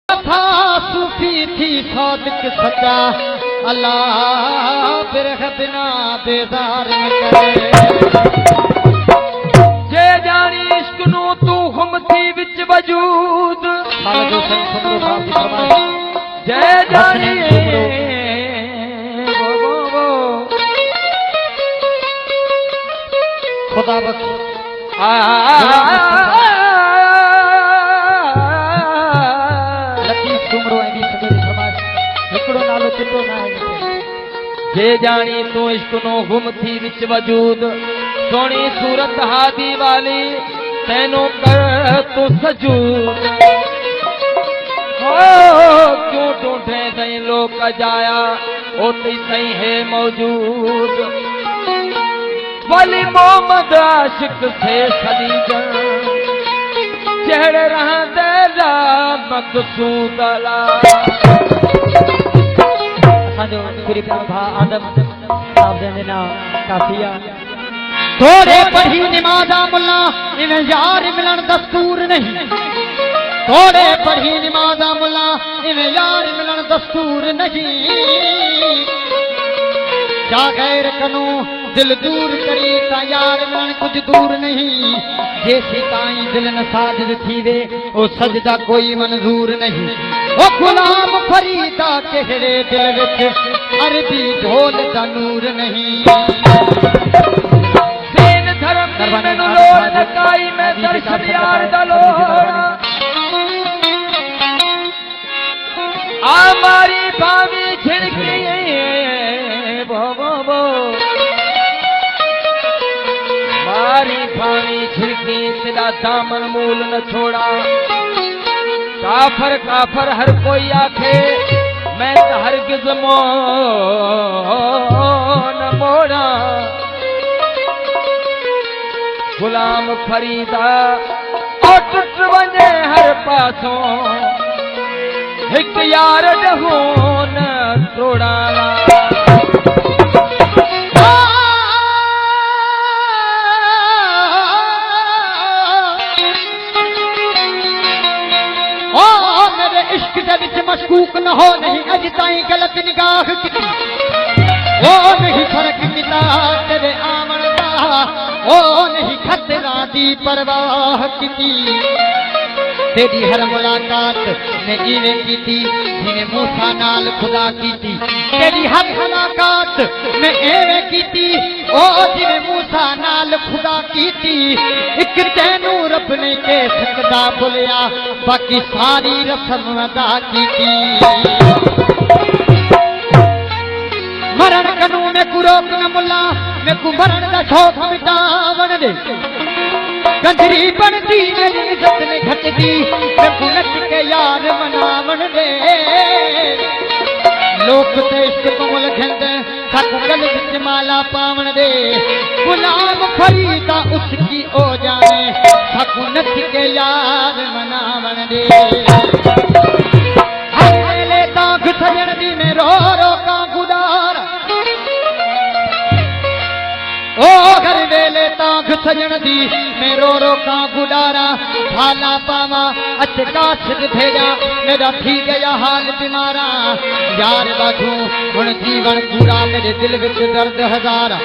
था सूफी थी सौदक सच्चा अल्लाह बिरह बिना बेजार न करे जे जानी इश्क नू तू गुम थी विच वजूद जे जानी खुदा बख्श लतीफ सुमरो ऐं बि सॼे समाज हिकिड़ो नालो चिटो न आहे जे जानी तू इश्क नू गुम थी विच वजूद सोनी सूरत हादी वाली तैनू कर तू सजूद हो क्यों ढूंढे तई लोग जाया ओती सही है मौजूद वली मोहम्मद आशिक से खदीजा चेहरे रहंदे ला मकसूद ला असांजो गुरी प्यारो भाउ आदम साहब जे नाम काफिया थोड़े पढ़ी निमाज़ा मुल्ला इन्हें यार मिलन दस्तूर नहीं थोड़े पढ़ी निमाज़ा मुल्ला इन्हें यार मिलन दस्तूर नहीं क्या गैर कनो दिल दूर करी ता यार मिलन कुछ दूर नहीं जैसी ताई दिल न साजिद थी वे ओ सजदा कोई मंजूर नहीं ओ गुलाम फरीदा कहरे दिल विच अरबी ढोल दा नूर नहीं मैनू लोड़ नकाई मैं दर्शन यार दा लोड़ा आ मारी भावी झिड़की बो बो बो मारी भावी झिड़की तेरा दामन मूल न छोड़ा काफर काफर हर कोई आखे मैं तो हरगिज़ न मोड़ा गुलाम फरीदा और टुट वञे हर पासों हिक यार ॾहो न तोड़ाला ओ मेरे इश्क दे विच मशकूक न हो नहीं अज ताईं गलत निगाह की ओ नहीं फर्क किता तेरे आमण दा ओ नहीं खतरा दी परवाह की तेरी हर मुलाकात में इवें की थी जिन्हें मूसा नाल खुदा की थी तेरी हर मुलाकात में इवें की थी ओ जिन्हें मूसा नाल खुदा की थी एक तैनू रब ने के सकदा बुलिया बाकी सारी रस्म अदा की थी मरण कनू में कुरोक न मुल्ला में कु मरण दा शौक मिटावण दे गंजरी बनती मेरी इज्जत ने घटदी मैं कु नच के यार मनावण दे लोक ते इश्क कोमल घंद साकु गल विच माला पावण दे गुलाम फरीदा उसकी ओ जाने साकु नच के यार मनावण दे हर वेले तांग सजण दी में रो रो का गुदार ओ घर वेले तांग सजण दी मैं रो रो का गुडारा भाला पावा अच काशिद भेजा मेरा थी गया हाल बीमारा यार बाधू हुण जीवन पूरा मेरे दिल विच दर्द हजारा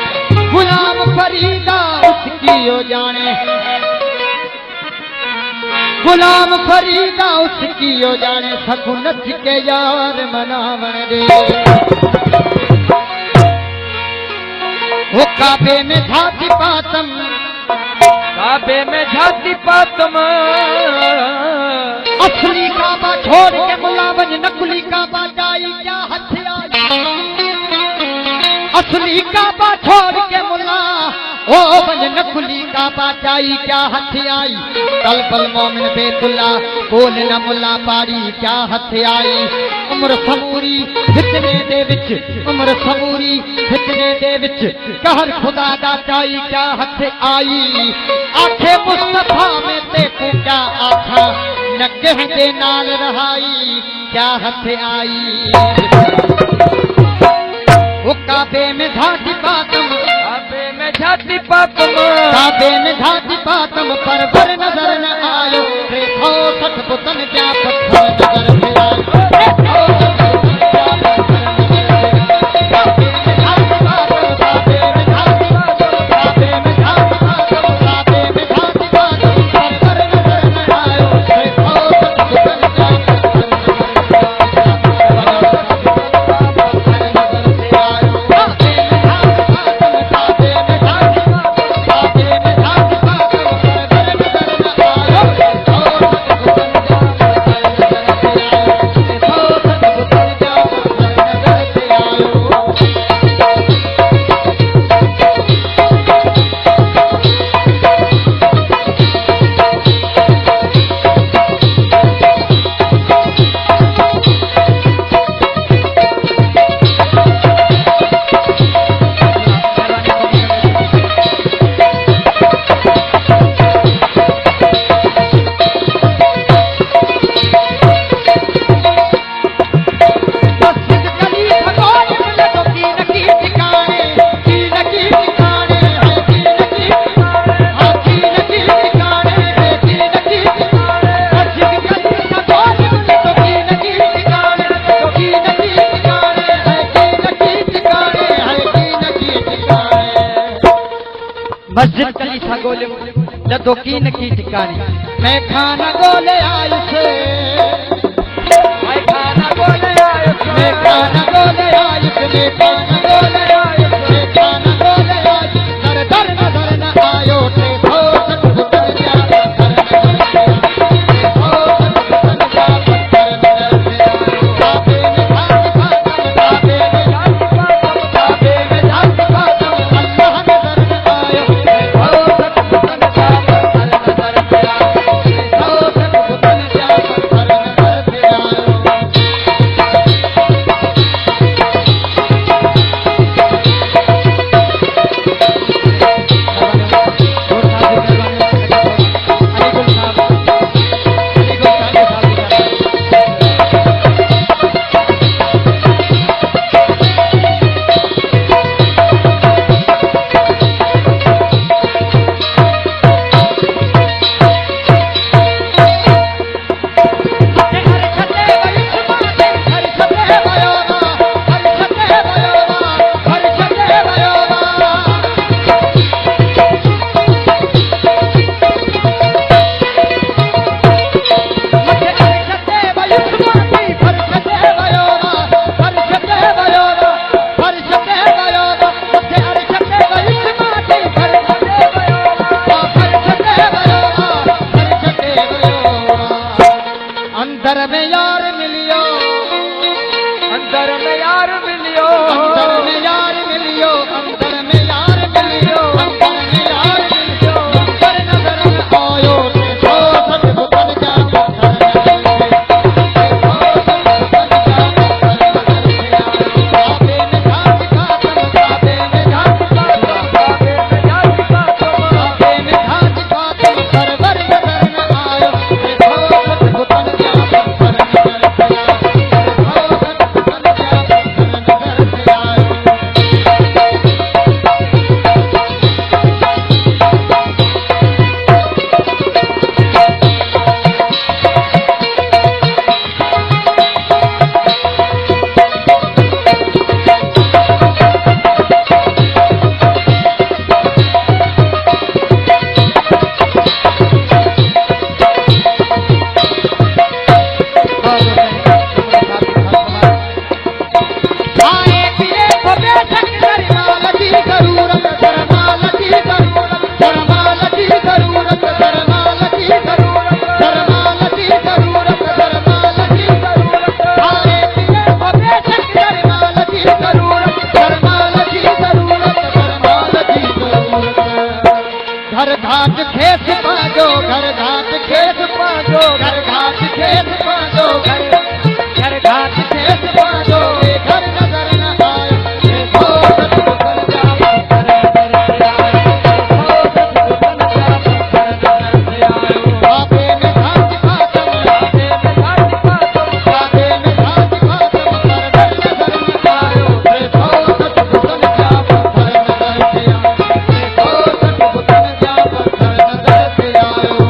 गुलाम फरीदा उसकी ओ जाने गुलाम फरीदा उसकी ओ जाने सकू नच के यार मनावण दे वो काबे में झाती पातम काबे में झाती पातम असली काबा छोड़ के मुल्ला वञ नकुली काबा जाई क्या हथियाई असली काबा छोड़ के मुल्ला ओ वञ नकुली काबा जाई क्या हथियाई कल्बल मोमिन बेतुल्ला बोल न मुल्ला पारी क्या हथियाई उम्र समूरी फितने दे विच उम्र समूरी फितने दे विच कहर खुदा दा चाई क्या हथ आई आखे मुस्तफा में ते को क्या आखा न कहते नाल रहाई क्या हथ आई वो काबे में झाती पातम काबे में झाती पातम काबे में झाती पातम पर नजर न आयो 360 बुतन क्या पत्थर नजर में गोले जदो कीन की ठिकानी मैं खाना गोले आयुष मैं खाना गोले आयुष मैं खाना गोले आयुष मैं खाना गोले आयुष मैं खाना गोले आयुष दर दर नजर न आयो ते थो सतगुर जा अंदर में यार मिलियो अंदर में यार मिलियो अंदर में यार मिलियो अंदर में यार मिलियो अंदर में यार मिलियो अंदर नजर न आयो ते थो सतगुर जा घर घाट खेत पाजो घर घाट खेत पाजो घर घाट खेत पाजो घर घाट खेत पाजो घर नजर न आयो देखो सतगुर जा घर नजर से आयो बाबे में घाट खातम बाबे में घाट खातम बाबे में घाट खातम घर नजर न आयो देखो सतगुर जा घर नजर से आयो देखो सतगुर जा घर नजर से आयो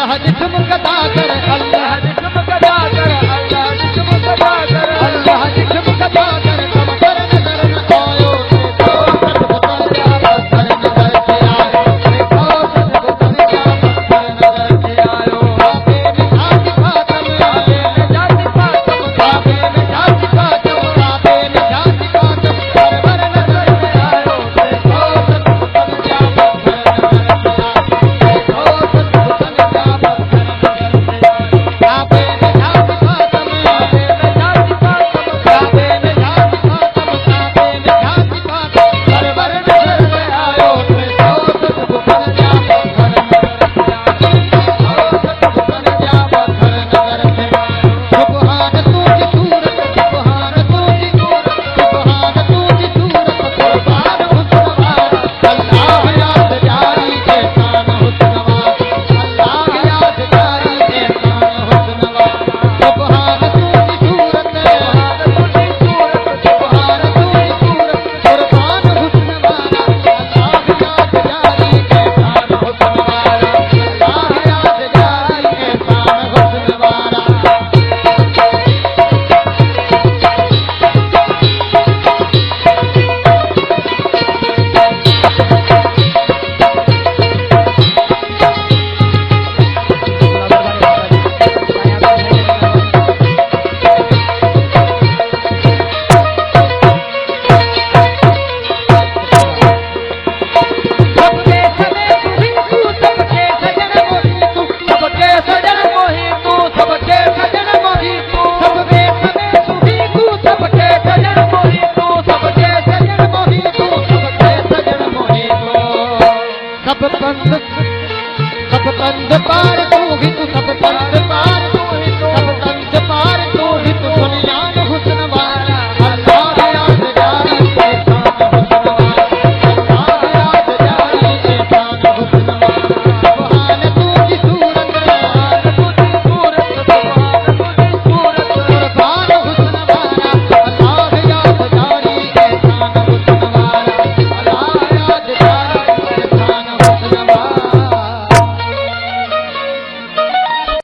अल्लाह जिस्म कदा कर अल्लाह जिस्म कदा कर अल्लाह जिस्म कदा कर अल्लाह जिस्म कदा कर तब पर नजर न आयो देखो सजबुतर जा पत्थर नजर से आयो देखो सजबुतर जा पत्थर नजर से आयो काबे में जाति फातम काबे में जाति फातम काबे में जाति फातम काबे में जाति फातम सरवर नजर से आयो देखो सजबुतर जा पत्थर नजर से आयो देखो सजबुतर जा पत्थर नजर से आयो काबे में जाति फातम काबे में जाति फातम काबे में जाति फातम काबे में जाति फातम सरवर नजर से आयो देखो सजबुतर जा पत्थर नजर से आयो सजबुतर जा पत्थर नजर से आयो सुभान तुझी सूरत सुभान तुझी सूरत सुभान तुझी सूरत कुर्बान हुस्नवार अल्लाह याद जारी के शान हुस्नवार अल्लाह याद जारी के शान हुस्नवार सुभान तुझी सूरत सुभान तुझी सूरत सुभान तुझी सूरत कुर्बान हुस्नवार अल्लाह याद जारी के शान हुस्नवार अल्लाह याद जारी के शान हुस्नवार सबके समय तुही तू सबके सजन मोही तू सबके सजन मोही तू सबके सजन मोही तू सबके समय तुही तू सबके सजन मोही तू सबके सजन मोही तू सबके सजन मोही तू सब पंथ पार तू भी तू सब पंथ